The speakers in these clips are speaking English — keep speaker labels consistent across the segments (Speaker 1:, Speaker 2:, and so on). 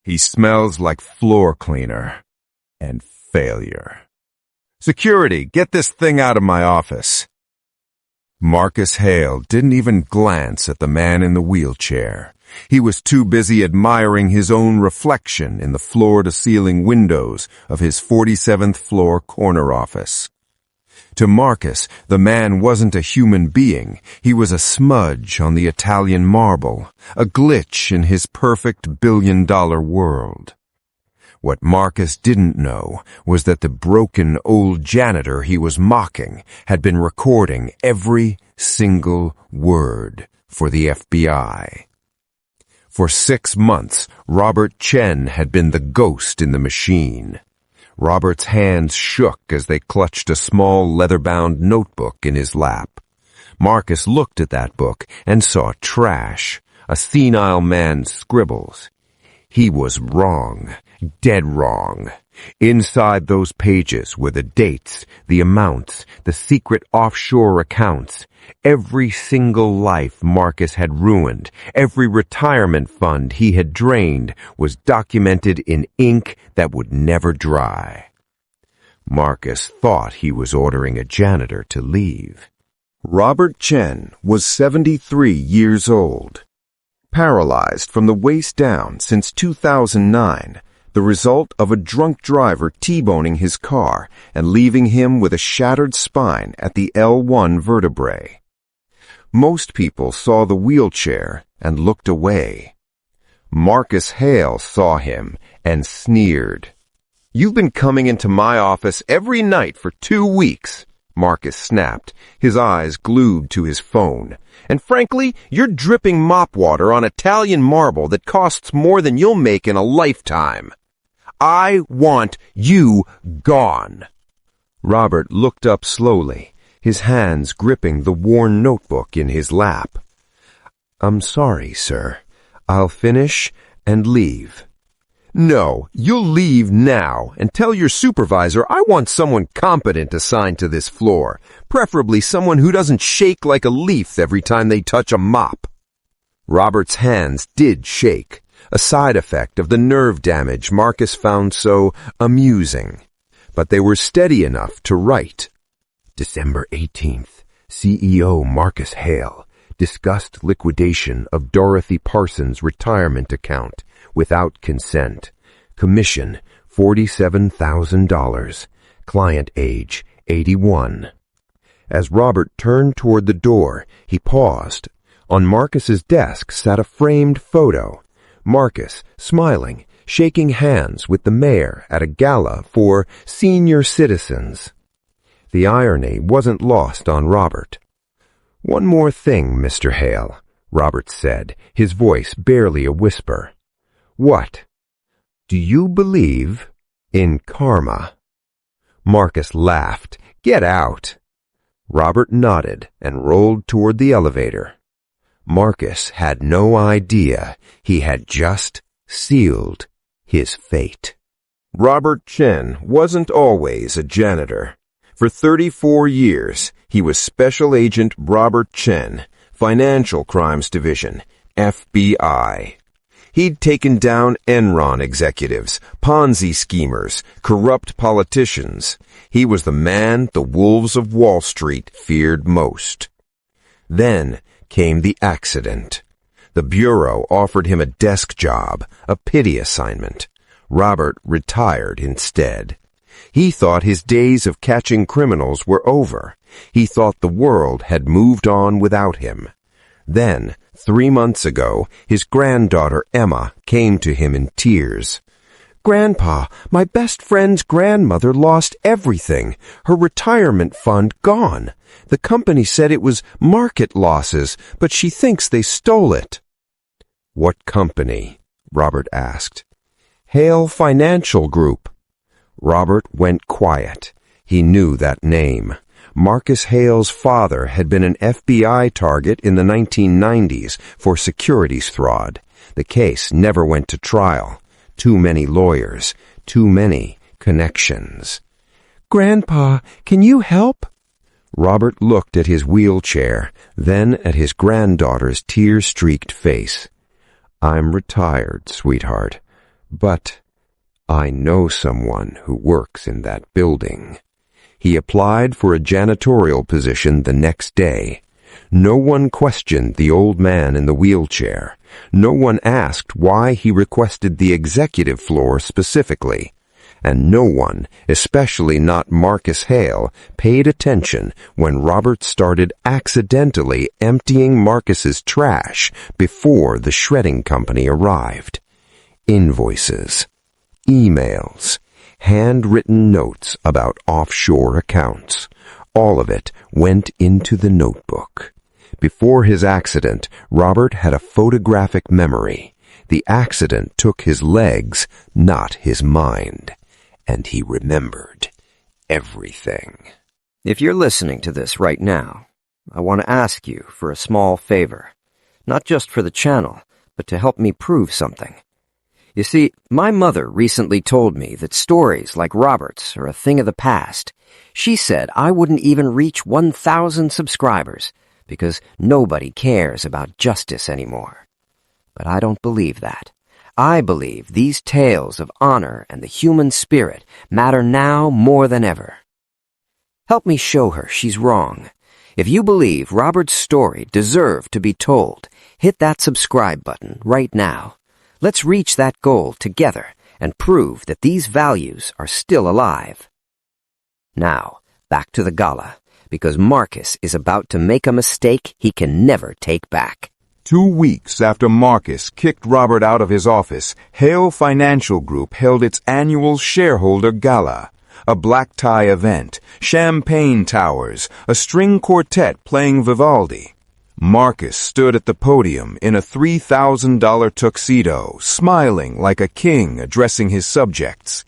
Speaker 1: He smells like floor cleaner and failure. Security, get this thing out of my office. Marcus Hale didn't even glance at the man in the wheelchair. He was too busy admiring his own reflection in the floor-to-ceiling windows of his 47th floor corner office. To Marcus, the man wasn't a human being. He was a smudge on the Italian marble, a glitch in his perfect billion-dollar world. What Marcus didn't know was that the broken old janitor he was mocking had been recording every single word for the FBI. For 6 months, Robert Chen had been the ghost in the machine. Robert's hands shook as they clutched a small leather-bound notebook in his lap. Marcus looked at that book and saw trash, a senile man's scribbles. He was wrong, dead wrong. Inside those pages were the dates, the amounts, the secret offshore accounts. Every single life Marcus had ruined, every retirement fund he had drained, was documented in ink that would never dry. Marcus thought he was ordering a janitor to leave. Robert Chen was 73 years old. Paralyzed from the waist down since 2009, the result of a drunk driver T-boning his car and leaving him with a shattered spine at the L1 vertebrae. Most people saw the wheelchair and looked away. Marcus Hale saw him and sneered. "You've been coming into my office every night for 2 weeks," Marcus snapped, his eyes glued to his phone. "And frankly, you're dripping mop water on Italian marble that costs more than you'll make in a lifetime. I want you gone." Robert looked up slowly, his hands gripping the worn notebook in his lap. "I'm sorry, sir. I'll finish and leave." "No, you'll leave now and tell your supervisor I want someone competent assigned to this floor, preferably someone who doesn't shake like a leaf every time they touch a mop." Robert's hands did shake, a side effect of the nerve damage Marcus found so amusing. But they were steady enough to write. December 18th, CEO Marcus Hale discussed liquidation of Dorothy Parsons' retirement account without consent. Commission $47,000. Client age 81. As Robert turned toward the door, he paused. On Marcus's desk sat a framed photo. Marcus, smiling, shaking hands with the mayor at a gala for senior citizens. The irony wasn't lost on Robert. "One more thing, Mr. Hale," Robert said, his voice barely a whisper. "What? Do you believe in karma?" Marcus laughed. "Get out." Robert nodded and rolled toward the elevator. Marcus had no idea he had just sealed his fate. Robert Chen wasn't always a janitor. For 34 years, he was Special Agent Robert Chen, Financial Crimes Division, FBI. He'd taken down Enron executives, Ponzi schemers, corrupt politicians. He was the man the wolves of Wall Street feared most. Then came the accident. The Bureau offered him a desk job, a pity assignment. Robert retired instead. He thought his days of catching criminals were over. He thought the world had moved on without him. Then, 3 months ago, his granddaughter Emma came to him in tears. "Grandpa, my best friend's grandmother lost everything. Her retirement fund gone. The company said it was market losses, but she thinks they stole it." "What company?" Robert asked. "Hale Financial Group." Robert went quiet. He knew that name. Marcus Hale's father had been an FBI target in the 1990s for securities fraud. The case never went to trial. Too many lawyers, too many connections. "Grandpa, can you help?" Robert looked at his wheelchair, then at his granddaughter's tear-streaked face. "I'm retired, sweetheart,
Speaker 2: But I know someone who works in that building. He applied for a janitorial position the next day. No one questioned the old man in the wheelchair. No one asked why he requested the executive floor specifically. And no one, especially not Marcus Hale, paid attention when Robert started accidentally emptying Marcus's trash before the shredding company arrived. Invoices, emails, handwritten notes about offshore accounts. All of it went into the notebook. Before his accident, Robert had a photographic memory. The accident took his legs, not his mind. And he remembered everything.
Speaker 3: If you're listening to this right now, I want to ask you for a small favor. Not just for the channel, but to help me prove something. You see, my mother recently told me that stories like Robert's are a thing of the past. She said I wouldn't even reach 1,000 subscribers because nobody cares about justice anymore. But I don't believe that. I believe these tales of honor and the human spirit matter now more than ever. Help me show her she's wrong. If you believe Robert's story deserved to be told, hit that subscribe button right now. Let's reach that goal together and prove that these values are still alive. Now, back to the gala, because Marcus is about to make a mistake he can never take back.
Speaker 1: 2 weeks after Marcus kicked Robert out of his office, Hale Financial Group held its annual shareholder gala. A black tie event, champagne towers, a string quartet playing Vivaldi. Marcus stood at the podium in a $3,000 tuxedo, smiling like a king addressing his subjects.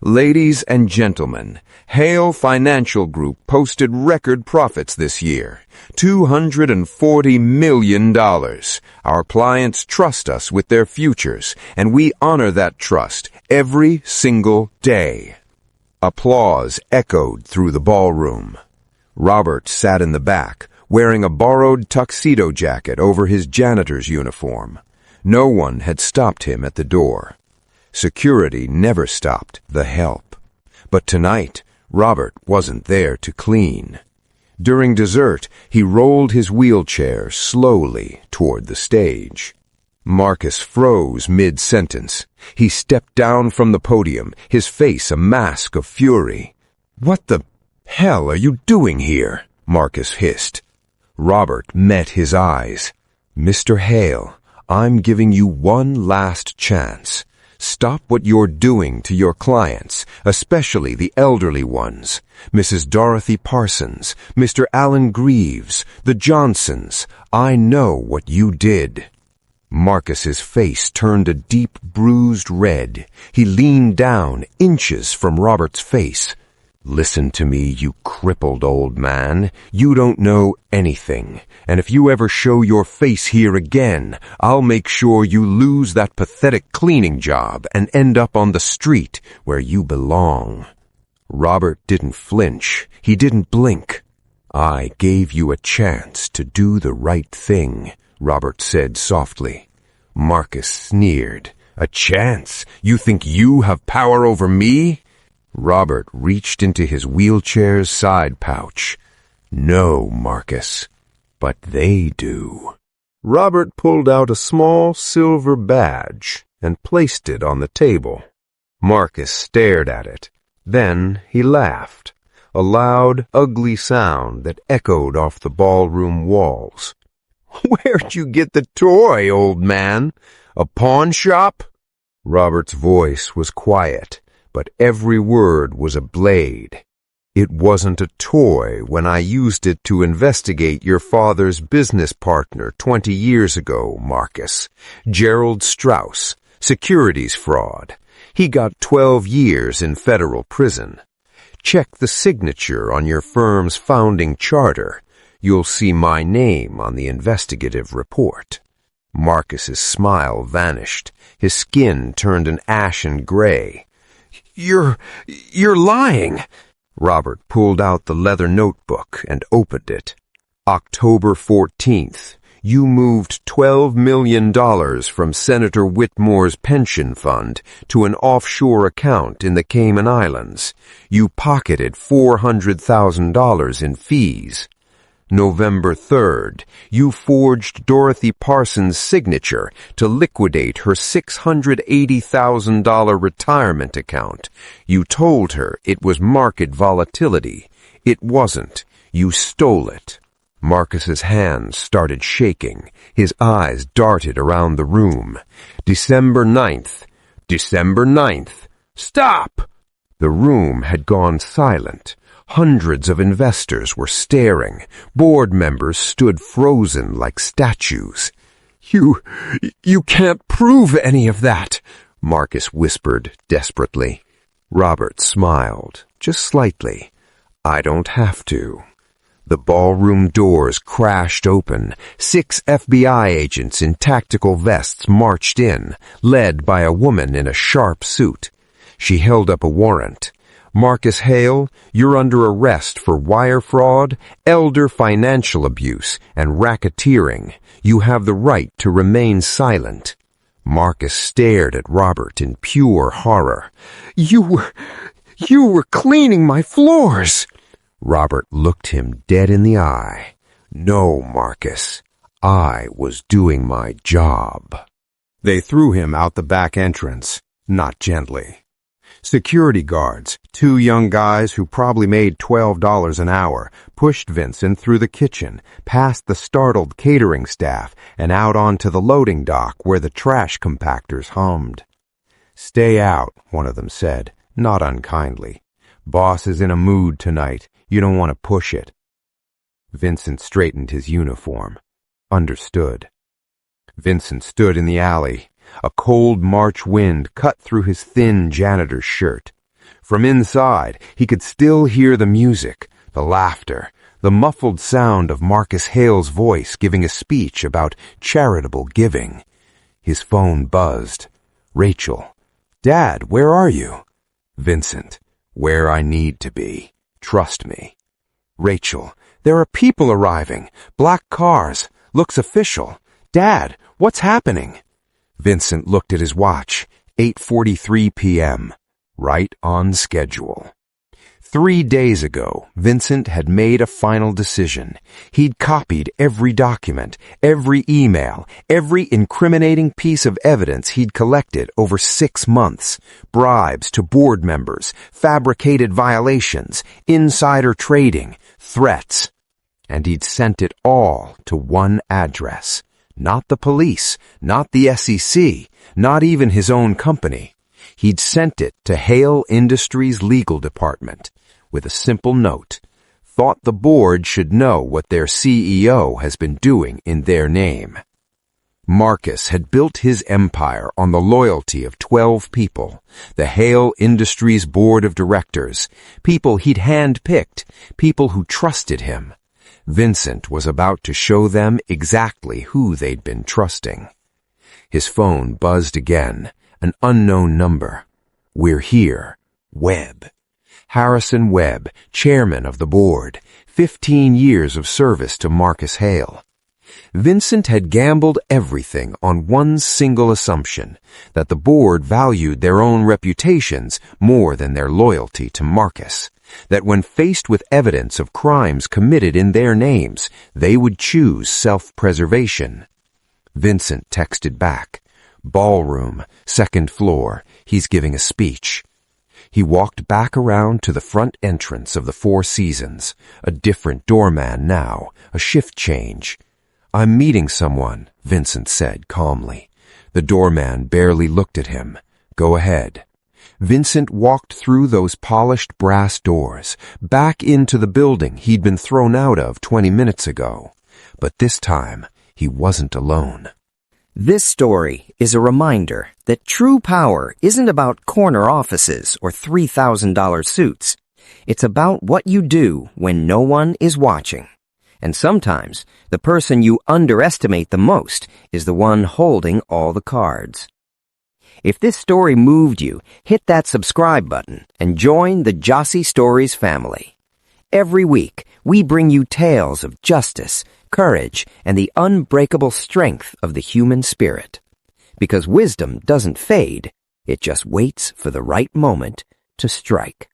Speaker 1: Ladies and gentlemen, Hale Financial Group posted record profits this year, $240 million. Our clients trust us with their futures, and we honor that trust every single day. Applause echoed through the ballroom. Robert sat in the back, wearing a borrowed tuxedo jacket over his janitor's uniform. No one had stopped him at the door. Security never stopped the help. But tonight, Robert wasn't there to clean. During dessert, he rolled his wheelchair slowly toward the stage. Marcus froze mid-sentence. He stepped down from the podium, his face a mask of fury. "What the hell are you doing here?" Marcus hissed. Robert met his eyes. "Mr. Hale, I'm giving you one last chance. Stop what you're doing to your clients, especially the elderly ones. Mrs. Dorothy Parsons, Mr. Alan Greaves, the Johnsons. I know what you did." Marcus's face turned a deep bruised red. He leaned down inches from Robert's face. "Listen to me, you crippled old man. You don't know anything. And if you ever show your face here again, I'll make sure you lose that pathetic cleaning job and end up on the street where you belong." Robert didn't flinch. He didn't blink. "I gave you a chance to do the right thing," Robert said softly. Marcus sneered. "A chance? You think you have power over me?" Robert reached into his wheelchair's side pouch. "No, Marcus, but they do." Robert pulled out a small silver badge and placed it on the table. Marcus stared at it. Then he laughed, a loud, ugly sound that echoed off the ballroom walls. "Where'd you get the toy, old man? A pawn shop?" Robert's voice was quiet, but every word was a blade. "It wasn't a toy when I used it to investigate your father's business partner 20 years ago, Marcus. Gerald Strauss, securities fraud. He got 12 years in federal prison. Check the signature on your firm's founding charter. You'll see my name on the investigative report." Marcus's smile vanished. His skin turned an ashen gray. You're lying." Robert pulled out the leather notebook and opened it. "October 14th.
Speaker 2: You moved $12 million from Senator Whitmore's pension fund to an offshore account in the Cayman Islands. You pocketed $400,000 in fees. November 3rd, you forged Dorothy Parsons' signature to liquidate her $680,000 retirement account. You told her it was market volatility. It wasn't. You stole it. Marcus's hands started shaking. His eyes darted around the room. December 9th. December 9th. Stop! The room had gone silent. Hundreds of investors were staring. Board members stood frozen like statues. You can't prove any of that, Marcus whispered desperately. Robert smiled, just slightly. I don't have to. The ballroom doors crashed open. 6 FBI agents in tactical vests marched in, led by a woman in a sharp suit. She held up a warrant. Marcus Hale, you're under arrest for wire fraud, elder financial abuse, and racketeering. You have the right to remain silent. Marcus stared at Robert in pure horror. You were cleaning my floors. Robert looked him dead in the eye. No, Marcus. I was doing my job.
Speaker 1: They threw him out the back entrance, not gently. Security guards, 2 young guys who probably made $12 an hour, pushed Vincent through the kitchen, past the startled catering staff, and out onto the loading dock where the trash compactors hummed. Stay out, one of them said, not unkindly. Boss is in a mood tonight. You don't want to push it. Vincent straightened his uniform. Understood. Vincent stood in the alley. A cold March wind cut through his thin janitor's shirt. From inside, he could still hear the music, the laughter, the muffled sound of Marcus Hale's voice giving a speech about charitable giving. His phone buzzed. Rachel. Dad, where are you? Vincent. Where I need to be. Trust me. Rachel. There are people arriving. Black cars. Looks official. Dad, what's happening? Vincent looked at his watch. 8:43 p.m. Right on schedule. 3 days ago, Vincent had made a final decision. He'd copied every document, every email, every incriminating piece of evidence he'd collected over 6 months. Bribes to board members, fabricated violations, insider trading, threats. And he'd sent it all to one address. Not the police, not the SEC, not even his own company. He'd sent it to Hale Industries' legal department with a simple note. Thought the board should know what their CEO has been doing in their name. Marcus had built his empire on the loyalty of 12 people, the Hale Industries board of directors, people he'd handpicked, people who trusted him. Vincent was about to show them exactly who they'd been trusting. His phone buzzed again, an unknown number. We're here. Webb. Harrison Webb, chairman of the board, 15 years of service to Marcus Hale. Vincent had gambled everything on one single assumption, that the board valued their own reputations more than their loyalty to Marcus, that when faced with evidence of crimes committed in their names, they would choose self-preservation. Vincent texted back, Ballroom, 2nd floor, he's giving a speech. He walked back around to the front entrance of the Four Seasons, a different doorman now, a shift change. I'm meeting someone, Vincent said calmly. The doorman barely looked at him. Go ahead. Vincent walked through those polished brass doors, back into the building he'd been thrown out of 20 minutes ago. But this time, he wasn't alone.
Speaker 3: This story is a reminder that true power isn't about corner offices or $3,000 suits. It's about what you do when no one is watching. And sometimes, the person you underestimate the most is the one holding all the cards. If this story moved you, hit that subscribe button and join the Jossie Stories family. Every week, we bring you tales of justice, courage, and the unbreakable strength of the human spirit. Because wisdom doesn't fade, it just waits for the right moment to strike.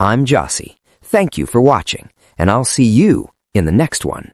Speaker 3: I'm Jossie. Thank you for watching, and I'll see you in the next one.